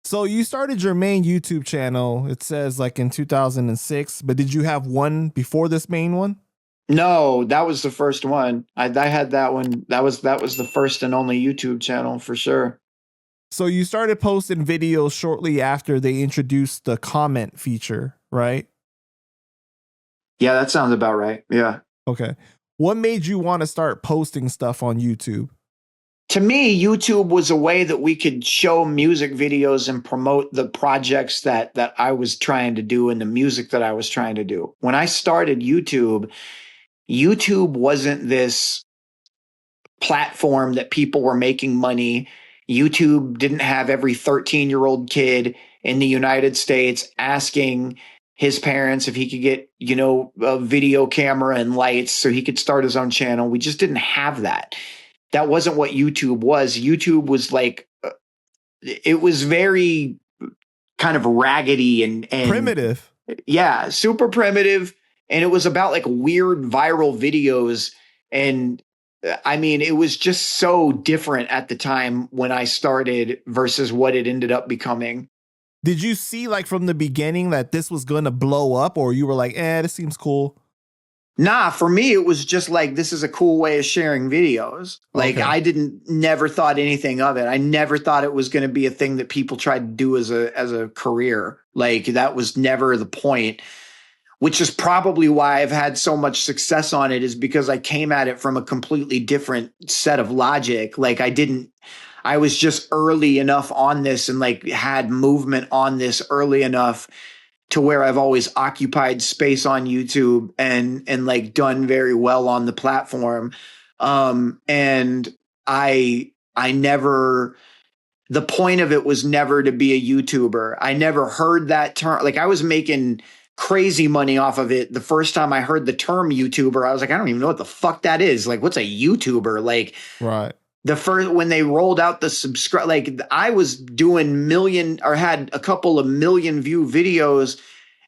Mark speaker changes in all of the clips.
Speaker 1: So you started your main YouTube channel, it says like in 2006, but did you have one before this main one?
Speaker 2: No, that was the first one. I had that one. That was the first and only YouTube channel for sure.
Speaker 1: So you started posting videos shortly after they introduced the comment feature, right?
Speaker 2: Yeah, that sounds about right. Yeah.
Speaker 1: Okay. What made you want to start posting stuff on YouTube?
Speaker 2: To me, YouTube was a way that we could show music videos and promote the projects that I was trying to do and the music that I was trying to do. When I started YouTube, YouTube wasn't this platform that people were making money. YouTube didn't have every 13-year-old kid in the United States asking his parents if he could get, a video camera and lights so he could start his own channel. We just didn't have that. That wasn't what YouTube was. YouTube was like, it was very kind of raggedy and
Speaker 1: primitive.
Speaker 2: Yeah, super primitive. And it was about like weird viral videos. And I mean, it was just so different at the time when I started versus what it ended up becoming.
Speaker 1: Did you see like from the beginning that this was going to blow up, or you were like, this seems cool?
Speaker 2: Nah, for me, it was just like, this is a cool way of sharing videos. Like, I never thought anything of it. I never thought it was going to be a thing that people tried to do as a career. Like, that was never the point, which is probably why I've had so much success on it, is because I came at it from a completely different set of logic. Like, I was just early enough on this and like had movement on this early enough to where I've always occupied space on YouTube and like done very well on the platform. And I never, the point of it was never to be a YouTuber. I never heard that term. Like, I was making crazy money off of it. The first time I heard the term YouTuber, I was like, I don't even know what the fuck that is. Like, what's a YouTuber? Like,
Speaker 1: right.
Speaker 2: When they rolled out the subscribe, like I was doing had a couple of million view videos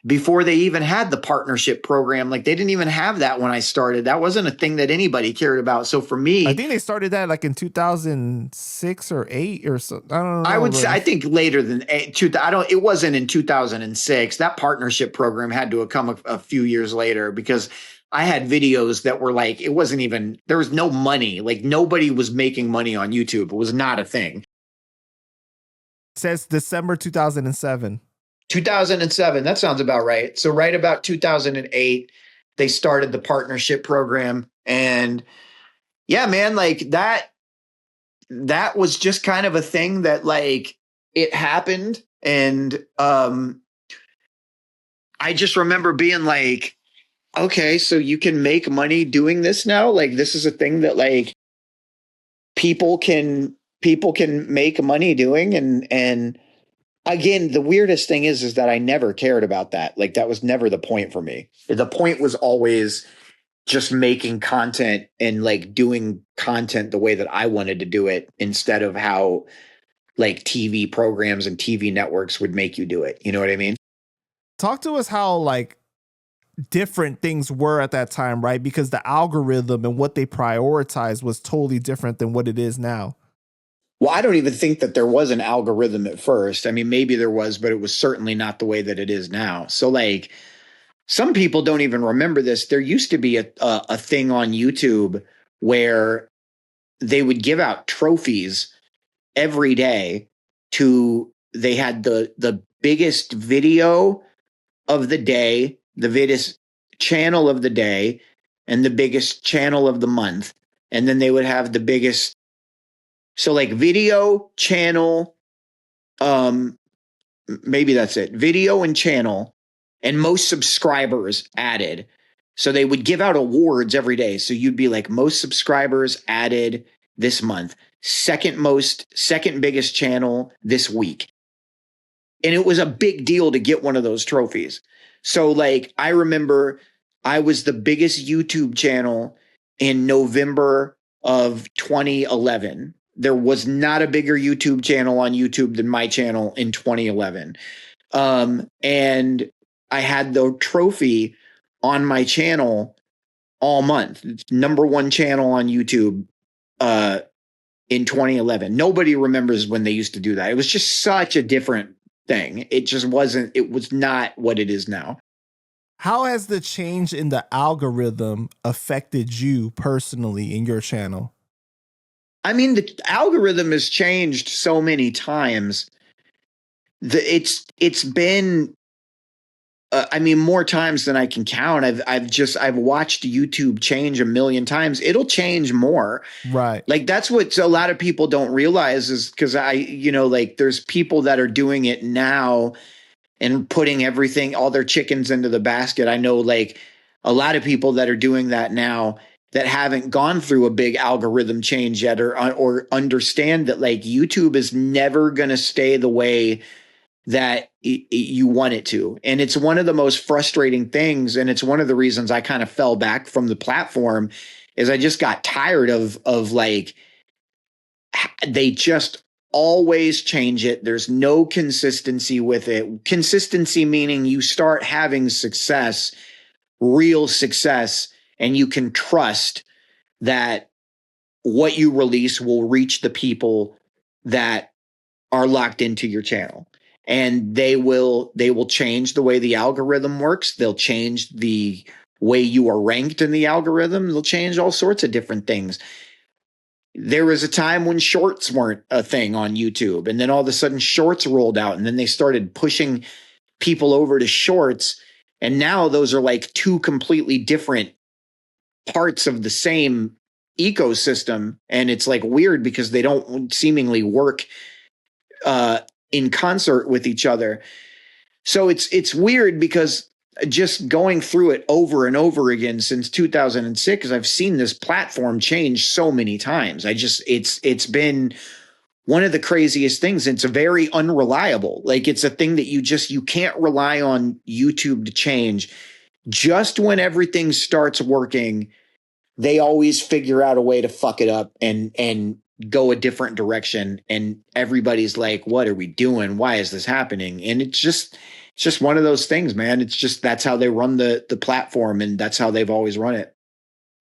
Speaker 2: before they even had the partnership program. Like, they didn't even have that when I started. That wasn't a thing that anybody cared about. So for me,
Speaker 1: I think they started that like in 2006 or 8 or so. I don't know.
Speaker 2: I would say, I think later than it wasn't in 2006. That partnership program had to have come a few years later, because I had videos that were like, it wasn't even, there was no money. Like, nobody was making money on YouTube. It was not a thing.
Speaker 1: It says December 2007.
Speaker 2: 2007. That sounds about right. So right about 2008, they started the partnership program. And yeah, man, like that was just kind of a thing that like it happened. And I just remember being like, okay, so you can make money doing this now? Like, this is a thing that like people can make money doing. And again, the weirdest thing is that I never cared about that. Like, that was never the point for me. The point was always just making content and like doing content the way that I wanted to do it, instead of how like TV programs and TV networks would make you do it. You know what I mean?
Speaker 1: Talk to us how like different things were at that time, right? Because the algorithm and what they prioritized was totally different than what it is now.
Speaker 2: Well, I don't even think that there was an algorithm at first. I mean, maybe there was, but it was certainly not the way that it is now. So like, some people don't even remember this. There used to be a thing on YouTube where they would give out trophies every day they had the biggest video of the day, the biggest channel of the day, and the biggest channel of the month. And then they would have the biggest, so like video, channel, maybe that's it, video and channel, and most subscribers added. So they would give out awards every day. So you'd be like, most subscribers added this month, second biggest channel this week. And it was a big deal to get one of those trophies. So like, I remember I was the biggest YouTube channel in November of 2011. There was not a bigger YouTube channel on YouTube than my channel in 2011. And I had the trophy on my channel all month. It's #1 channel on YouTube in 2011. Nobody remembers when they used to do that. It was just such a different thing. It was not what it is now.
Speaker 1: How has the change in the algorithm affected you personally in your channel?
Speaker 2: I mean, the algorithm has changed so many times. It's been I mean, more times than I can count. I've watched YouTube change a million times. It'll change more.
Speaker 1: Right.
Speaker 2: Like that's what a lot of people don't realize is because like there's people that are doing it now and putting all their chickens into the basket. I know like a lot of people that are doing that now that haven't gone through a big algorithm change yet or understand that like YouTube is never going to stay the way that you want it to. And it's one of the most frustrating things. And it's one of the reasons I kind of fell back from the platform is I just got tired of like, they just always change it. There's no consistency with it. Consistency meaning you start having success, real success, and you can trust that what you release will reach the people that are locked into your channel. And they will change the way the algorithm works. They'll change the way you are ranked in the algorithm. They'll change all sorts of different things. There was a time when shorts weren't a thing on YouTube, and then all of a sudden shorts rolled out, and then they started pushing people over to shorts. And now those are like two completely different parts of the same ecosystem. And it's like weird because they don't seemingly work in concert with each other. So it's weird because just going through it over and over again since 2006, I've seen this platform change so many times. It's been one of the craziest things. It's very unreliable. Like it's a thing that you can't rely on YouTube to change. Just when everything starts working, they always figure out a way to fuck it up and go a different direction. And everybody's like, what are we doing? Why is this happening? And it's just one of those things, man. It's just, that's how they run the platform, and that's how they've always run it.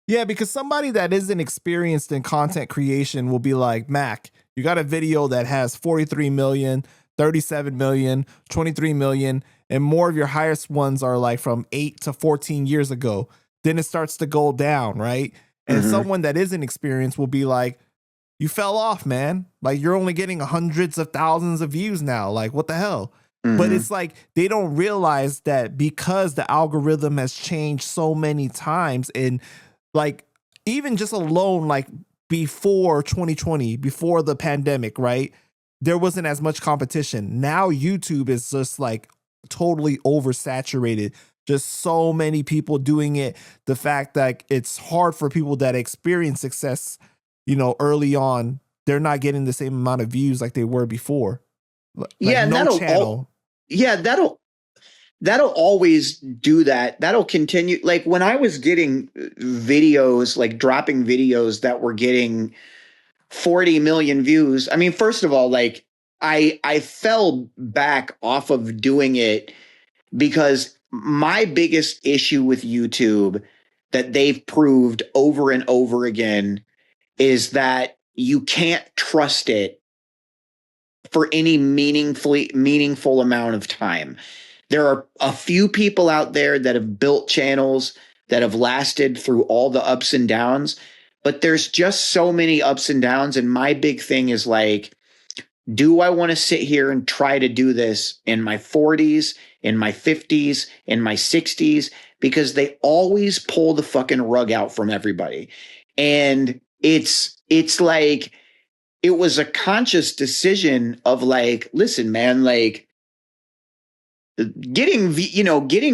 Speaker 1: Yeah, because somebody that isn't experienced in content creation will be like, Mac, you got a video that has 43 million, 37 million, 23 million, and more of your highest ones are like from 8 to 14 years ago. Then it starts to go down, right? And someone that isn't experienced will be like, you fell off, man. Like you're only getting hundreds of thousands of views now. Like what the hell? But it's like they don't realize that because the algorithm has changed so many times, and like even just alone, like before 2020, before the pandemic, right? There wasn't as much competition. Now YouTube is just like totally oversaturated. Just so many people doing it. The fact that it's hard for people that experience success, early on, they're not getting the same amount of views like they were before. Like
Speaker 2: yeah, and that'll always do that. That'll continue. Like when I was getting videos, like dropping videos that were getting 40 million views. I mean, first of all, like I fell back off of doing it because my biggest issue with YouTube that they've proved over and over again is that you can't trust it for any meaningful amount of time. There are a few people out there that have built channels that have lasted through all the ups and downs, but there's just so many ups and downs. And my big thing is like, do I want to sit here and try to do this in my 40s, in my 50s, in my 60s? Because they always pull the fucking rug out from everybody. And it's like, it was a conscious decision of like, listen, man, like getting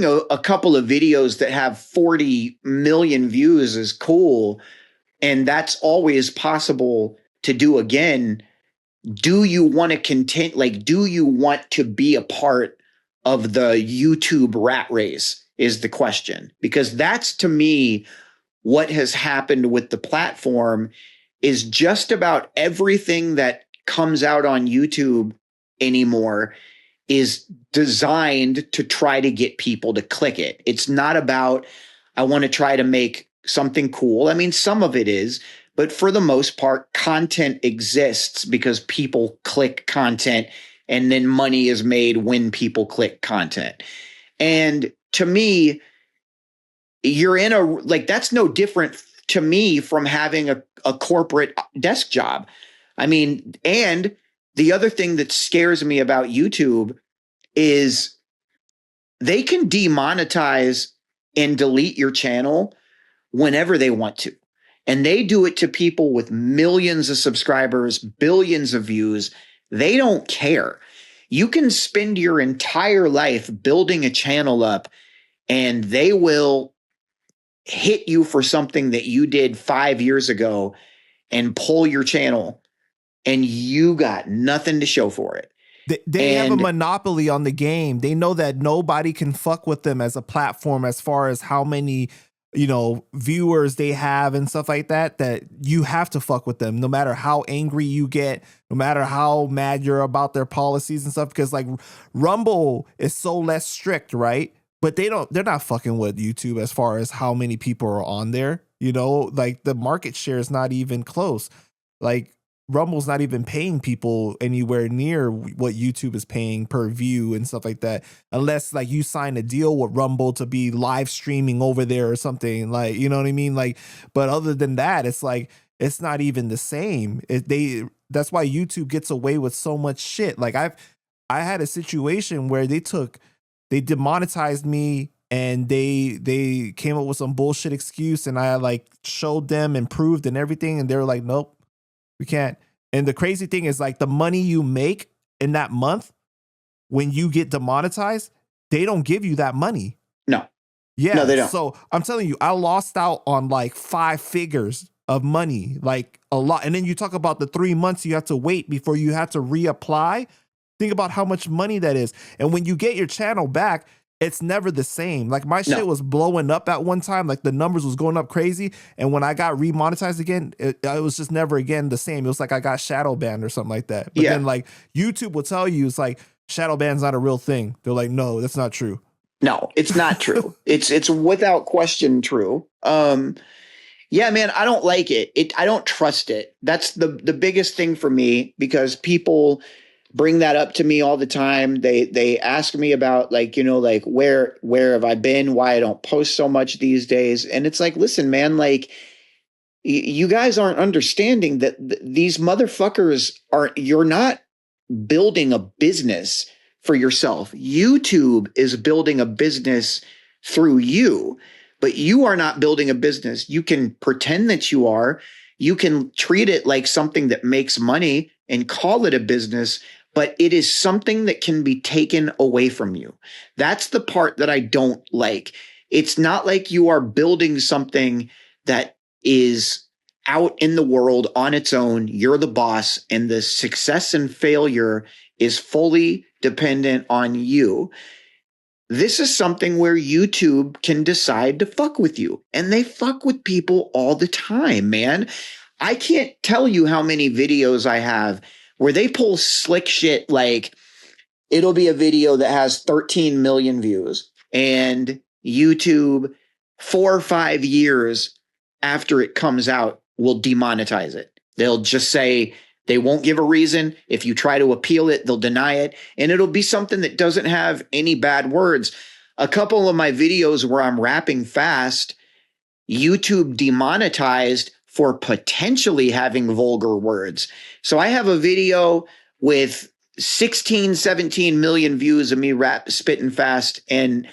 Speaker 2: a couple of videos that have 40 million views is cool. And that's always possible to do again. Do you want to continue? Like, do you want to be a part of the YouTube rat race is the question, because that's to me, what has happened with the platform is just about everything that comes out on YouTube anymore is designed to try to get people to click it. It's not about, I want to try to make something cool. I mean, some of it is, But for the most part, content exists because people click content, and then money is made when people click content. And to me, you're in a, like, that's no different to me from having a corporate desk job. I mean, and the other thing that scares me about YouTube is they can demonetize and delete your channel whenever they want to. And they do it to people with millions of subscribers, billions of views. They don't care. You can spend your entire life building a channel up, and they will hit you for something that you did 5 years ago and pull your channel, and you got nothing to show for it.
Speaker 1: They have a monopoly on the game. They know that nobody can fuck with them as a platform as far as how many, you know, viewers they have and stuff like that, that you have to fuck with them no matter how angry you get, no matter how mad you're about their policies and stuff. Because like Rumble is so less strict, right? But they're not fucking with YouTube as far as how many people are on there. You know, like the market share is not even close. Like Rumble's not even paying people anywhere near what YouTube is paying per view and stuff like that, unless like you sign a deal with Rumble to be live streaming over there or something, like, you know what I mean? Like, but other than that, it's like, it's not even the same. That's why YouTube gets away with so much shit. Like I had a situation where they demonetized me, and they came up with some bullshit excuse, and I like showed them and proved and everything, and they were like, nope, we can't. And the crazy thing is, like, the money you make in that month when you get demonetized, they don't give you that money.
Speaker 2: No.
Speaker 1: Yeah.
Speaker 2: No, they don't.
Speaker 1: So I'm telling you, I lost out on like 5 figures of money, like a lot. And then you talk about the 3 months you have to wait before you have to reapply. Think about how much money that is. And when you get your channel back, it's never the same. Like my shit was blowing up at one time. Like the numbers was going up crazy. And when I got remonetized again, it was just never again the same. It was like I got shadow banned or something like that. But then like YouTube will tell you, it's like shadow ban's not a real thing. They're like, no, that's not true.
Speaker 2: No, it's not true. It's without question true. Yeah, man, I don't like it. I don't trust it. That's the biggest thing for me, because people bring that up to me all the time. They ask me about, like, you know, like where have I been? Why I don't post so much these days? And it's like, listen, man, like you guys aren't understanding that these motherfuckers you're not building a business for yourself. YouTube is building a business through you, but you are not building a business. You can pretend that you are. You can treat it like something that makes money and call it a business, but it is something that can be taken away from you. That's the part that I don't like. It's not like you are building something that is out in the world on its own. You're the boss, and the success and failure is fully dependent on you. This is something where YouTube can decide to fuck with you, and they fuck with people all the time, man. I can't tell you how many videos I have where they pull slick shit. Like, it'll be a video that has 13 million views, and YouTube 4 or 5 years after it comes out will demonetize it. They'll just say, they won't give a reason. If you try to appeal it, they'll deny it. And it'll be something that doesn't have any bad words. A couple of my videos where I'm rapping fast, YouTube demonetized for potentially having vulgar words. So I have a video with 16, 17 million views of me spitting fast, and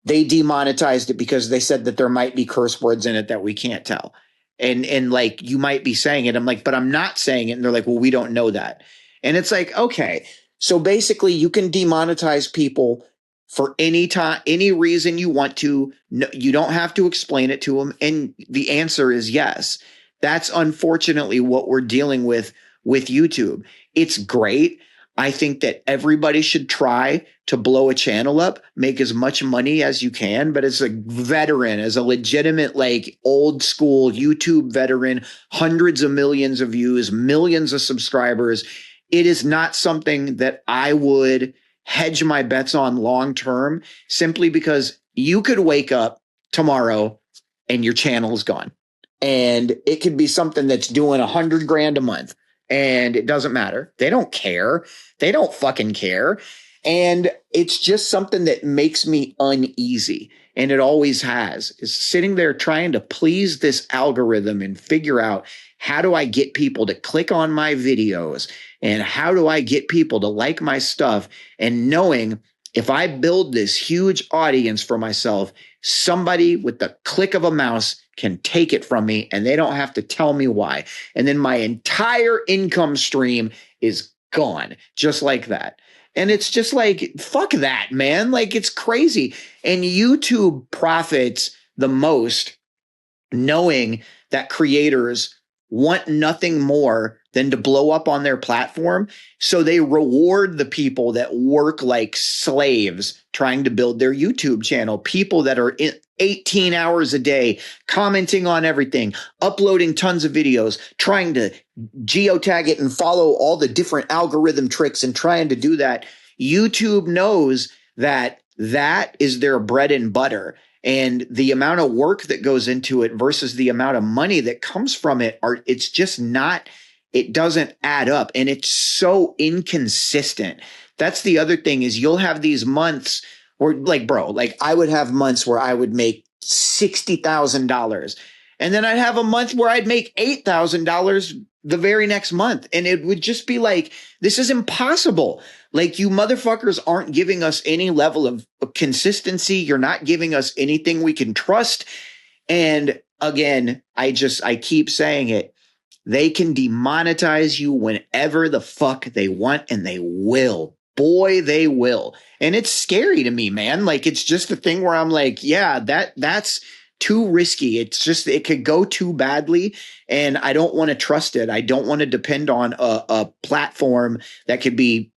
Speaker 2: they demonetized it because they said that there might be curse words in it that we can't tell. And like, you might be saying it. I'm like, but I'm not saying it. And they're like, well, we don't know that. And it's like, okay, so basically you can demonetize people for any time, any reason you want to. No, you don't have to explain it to them. And the answer is yes. That's unfortunately what we're dealing with YouTube. It's great. I think that everybody should try to blow a channel up, make as much money as you can. But as a veteran, as a legitimate, like, old school YouTube veteran, hundreds of millions of views, millions of subscribers, it is not something that I would hedge my bets on long term, simply because you could wake up tomorrow and your channel is gone. and it could be something that's doing 100 grand a month, and it doesn't matter. They don't care. They don't fucking care. And it's just something that makes me uneasy. And it always has, is sitting there trying to please this algorithm and figure out, how do I get people to click on my videos? And how do I get people to like my stuff? And knowing, if I build this huge audience for myself, somebody with the click of a mouse can take it from me and they don't have to tell me why. And then my entire income stream is gone just like that. And it's just like, fuck that, man. Like, it's crazy. And YouTube profits the most knowing that creators want nothing more than to blow up on their platform. So they reward the people that work like slaves trying to build their YouTube channel, people that are in 18 hours a day, commenting on everything, uploading tons of videos, trying to geotag it and follow all the different algorithm tricks and trying to do that. YouTube knows that that is their bread and butter. And the amount of work that goes into it versus the amount of money that comes from it, it's just not, it doesn't add up. And it's so inconsistent. That's the other thing, is you'll have these months where, like, bro, like I would have months where I would make $60,000. And then I'd have a month where I'd make $8,000 the very next month. And it would just be like, this is impossible. Like, you motherfuckers aren't giving us any level of consistency. You're not giving us anything we can trust. And again, I keep saying it. They can demonetize you whenever the fuck they want, and they will. Boy, they will. And it's scary to me, man. Like, it's just a thing where I'm like, yeah, that's too risky. It's just, it could go too badly, and I don't want to trust it. I don't want to depend on a platform that could be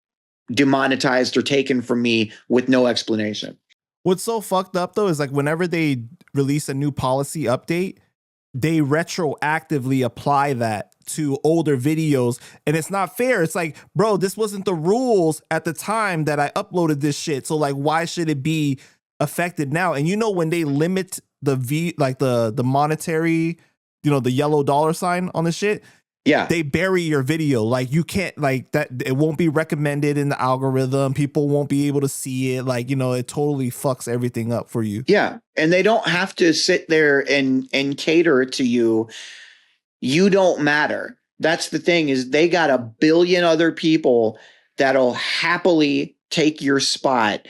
Speaker 2: demonetized or taken from me with no explanation.
Speaker 1: What's so fucked up though is, like, whenever they release a new policy update, they retroactively apply that to older videos, and it's not fair. It's like, bro, this wasn't the rules at the time that I uploaded this shit. So, like, why should it be affected now? And when they limit the monetary, the yellow dollar sign on the shit, yeah, they bury your video. Like, you can't, like, that, it won't be recommended in the algorithm. People won't be able to see it. Like, it totally fucks everything up for you.
Speaker 2: Yeah. And they don't have to sit there and cater to you. You don't matter. That's the thing, is they got a billion other people that'll happily take your spot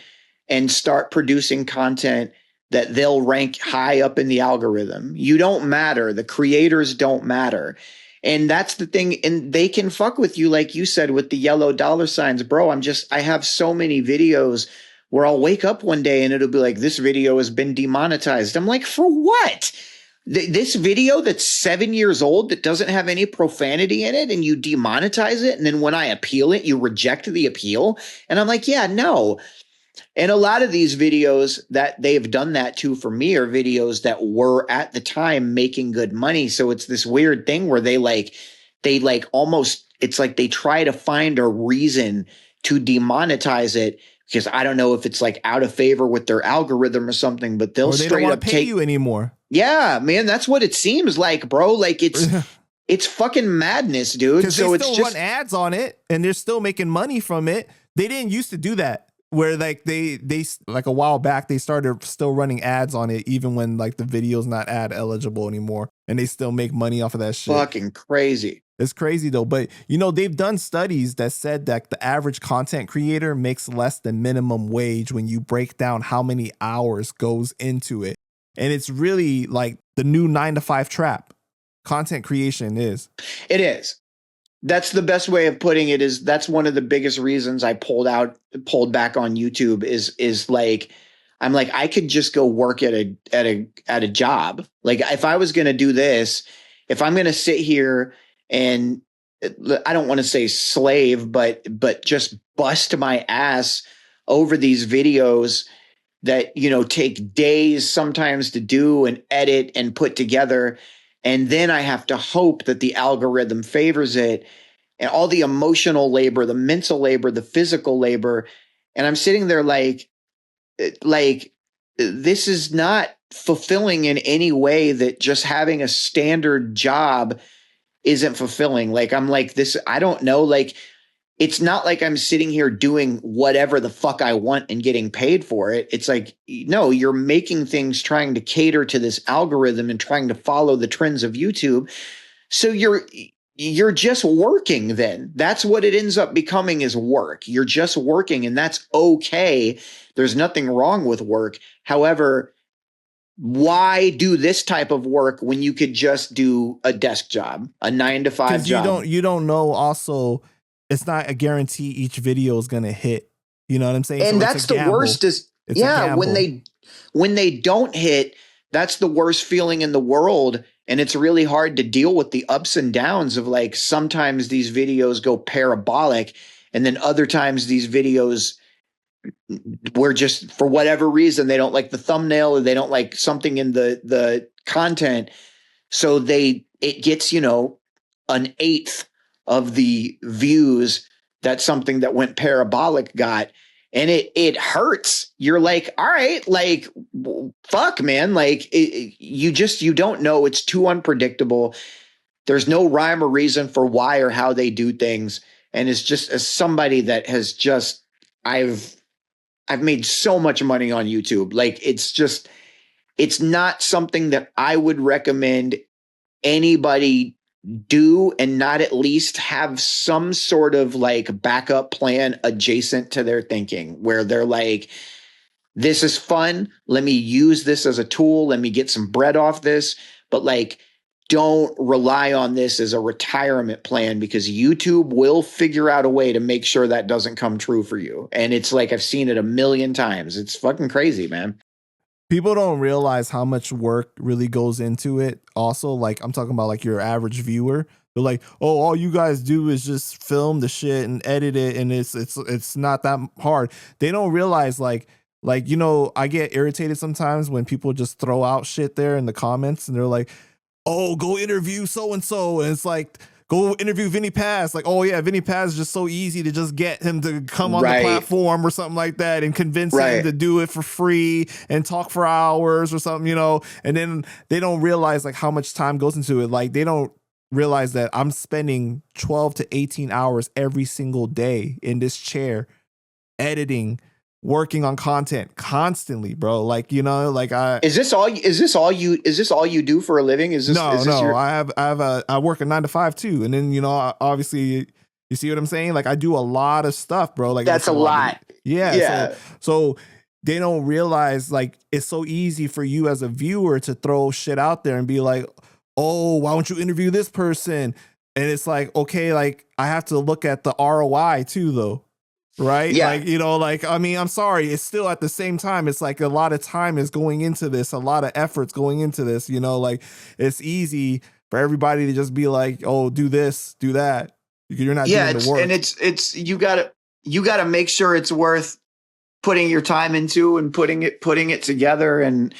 Speaker 2: and start producing content that they'll rank high up in the algorithm. You don't matter. The creators don't matter. And that's the thing. And they can fuck with you, like you said, with the yellow dollar signs. Bro, I have so many videos where I'll wake up one day and it'll be like, this video has been demonetized. I'm like, for what? This video that's 7 years old that doesn't have any profanity in it, and you demonetize it. And then when I appeal it, you reject the appeal. And I'm like, yeah, no. And a lot of these videos that they've done that to for me are videos that were at the time making good money. So it's this weird thing where they almost, it's like they try to find a reason to demonetize it, because I don't know if it's like out of favor with their algorithm or something, but they'll straight up
Speaker 1: pay you anymore.
Speaker 2: Yeah, man, that's what it seems like, bro. Like, it's fucking madness, dude.
Speaker 1: So they still run ads on it, and they're still making money from it. They didn't used to do that. Where, like, they like a while back, they started still running ads on it, even when, like, the video's not ad eligible anymore, and they still make money off of that shit.
Speaker 2: Fucking crazy.
Speaker 1: It's crazy though. But they've done studies that said that the average content creator makes less than minimum wage when you break down how many hours goes into it. And it's really like the new 9-to-5 trap. Content creation is.
Speaker 2: It is. That's the best way of putting it. Is that's one of the biggest reasons I pulled back on YouTube is like, I'm like, I could just go work at a job. Like, if I was going to do this, if I'm going to sit here and, I don't want to say slave, but just bust my ass over these videos that, take days sometimes to do and edit and put together. And then I have to hope that the algorithm favors it, and all the emotional labor, the mental labor, the physical labor. And I'm sitting there like, this is not fulfilling in any way that just having a standard job isn't fulfilling. Like, I'm like this, I don't know. Like, it's not like I'm sitting here doing whatever the fuck I want and getting paid for it. It's like, no, you're making things trying to cater to this algorithm and trying to follow the trends of YouTube. So you're just working then. That's what it ends up becoming, is work. You're just working, and that's okay. There's nothing wrong with work. However, why do this type of work when you could just do a desk job, a 9-to-5 job?
Speaker 1: You don't know also, it's not a guarantee each video is going to hit. You know what I'm saying?
Speaker 2: And
Speaker 1: so
Speaker 2: that's the worst is, yeah, when they don't hit, that's the worst feeling in the world. And it's really hard to deal with the ups and downs of, like, sometimes these videos go parabolic, and then other times these videos were just, for whatever reason, they don't like the thumbnail, or they don't like something in the content. So it gets, an eighth of the views that something that went parabolic got. And it hurts. You're like, all right, like, fuck, man. Like, you don't know. It's too unpredictable. There's no rhyme or reason for why or how they do things. And it's just, as somebody that has just, I've made so much money on YouTube. Like, it's not something that I would recommend anybody do, and not at least have some sort of like backup plan adjacent to their thinking, where they're like, this is fun. Let me use this as a tool. Let me get some bread off this. But, like, don't rely on this as a retirement plan, because YouTube will figure out a way to make sure that doesn't come true for you. And it's like, I've seen it a million times. It's fucking crazy, man.
Speaker 1: People don't realize how much work really goes into it. Also, like, I'm talking about like your average viewer. They're like, oh, all you guys do is just film the shit and edit it, and it's not that hard. They don't realize, like, I get irritated sometimes when people just throw out shit there in the comments, and they're like, oh, go interview so and so, and it's like, go interview Vinny Paz. Like, oh yeah, Vinny Paz is just so easy to just get him to come on the platform or something like that, and convince him to do it for free and talk for hours or something, and then they don't realize like how much time goes into it. Like, they don't realize that I'm spending 12 to 18 hours every single day in this chair, editing, working on content constantly, bro. Like, is this all you do for a living? I work a 9-to-5 too. And then, obviously, you see what I'm saying? Like, I do a lot of stuff, bro. Like,
Speaker 2: that's a lot.
Speaker 1: Yeah. So they don't realize, like, it's so easy for you as a viewer to throw shit out there and be like, oh, why don't you interview this person? And it's like, okay, like, I have to look at the ROI too, though. Right?
Speaker 2: Yeah.
Speaker 1: Like, I mean, I'm sorry. It's still, at the same time, it's like a lot of time is going into this, a lot of efforts going into this, like, it's easy for everybody to just be like, oh, do this, do that. You're not doing the work.
Speaker 2: And it's, you gotta make sure it's worth putting your time into and putting it together. And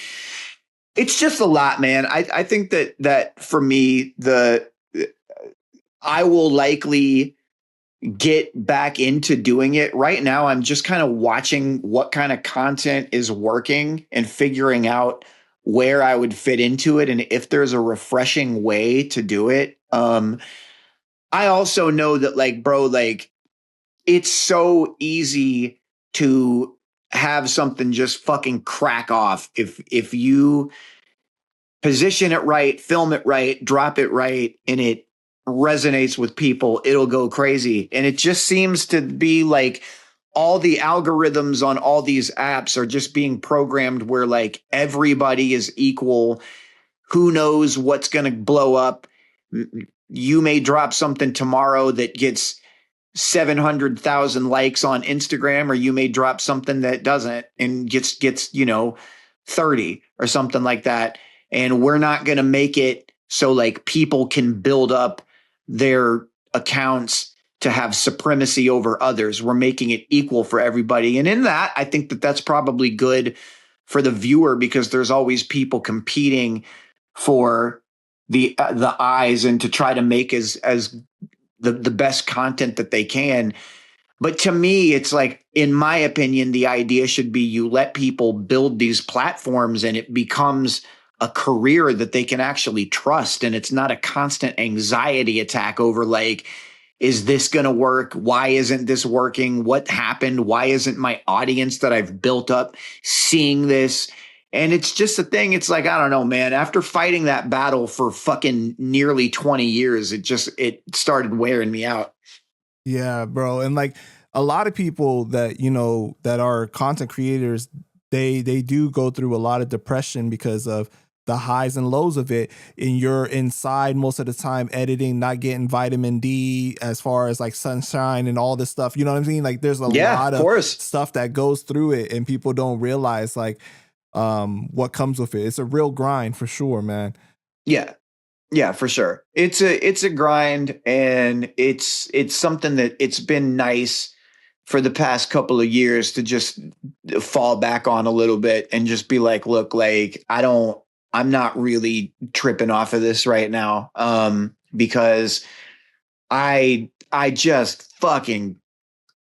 Speaker 2: it's just a lot, man. I think that for me, I will likely get back into doing it. Right now, I'm just kind of watching what kind of content is working and figuring out where I would fit into it, and if there's a refreshing way to do it. I also know that, like, bro, like, it's so easy to have something just fucking crack off if you position it right, film it right, drop it right, and it resonates with people, it'll go crazy. And it just seems to be like all the algorithms on all these apps are just being programmed where, like, everybody is equal. Who knows what's going to blow up? You may drop something tomorrow that gets 700,000 likes on Instagram, or you may drop something that doesn't and gets 30 or something like that. And we're not going to make it so, like, people can build up their accounts to have supremacy over others. We're making it equal for everybody. And in that, I think that that's probably good for the viewer, because there's always people competing for the eyes and to try to make as the best content that they can. But to me, it's like, in my opinion, the idea should be you let people build these platforms and it becomes a career that they can actually trust. And it's not a constant anxiety attack over like, is this going to work? Why isn't this working? What happened? Why isn't my audience that I've built up seeing this? And it's just a thing. It's like, I don't know, man, after fighting that battle for fucking nearly 20 years, it started wearing me out.
Speaker 1: Yeah, bro. And like a lot of people that, you know, that are content creators, they do go through a lot of depression because of the highs and lows of it. And you're inside most of the time editing, not getting vitamin D as far as like sunshine and all this stuff. You know what I mean? Like there's a lot of stuff that goes through it and people don't realize like what comes with it. It's a real grind for sure, man.
Speaker 2: Yeah. Yeah, for sure. It's a grind, and it's something that it's been nice for the past couple of years to just fall back on a little bit and just be like, look, like I'm not really tripping off of this right now. Because I just fucking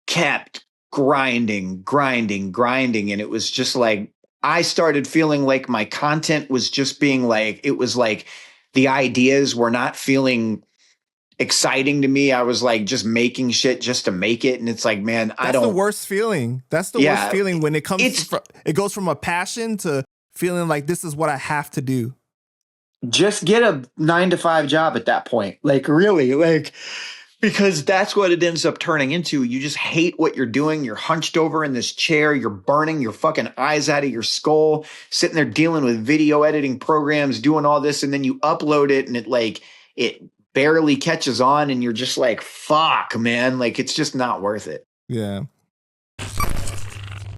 Speaker 2: kept grinding. And it was just like, I started feeling like my content was just being like, it was like, the ideas were not feeling exciting to me. I was like just making shit just to make it. And it's like, man,
Speaker 1: that's the worst feeling. That's the worst feeling when it comes it goes from a passion to feeling like this is what I have to do.
Speaker 2: Just get a 9-to-5 job at that point. Like really, like, because that's what it ends up turning into. You just hate what you're doing. You're hunched over in this chair. You're burning your fucking eyes out of your skull, sitting there dealing with video editing programs, doing all this. And then you upload it and it barely catches on. And you're just like, fuck, man. Like, it's just not worth it.
Speaker 1: Yeah.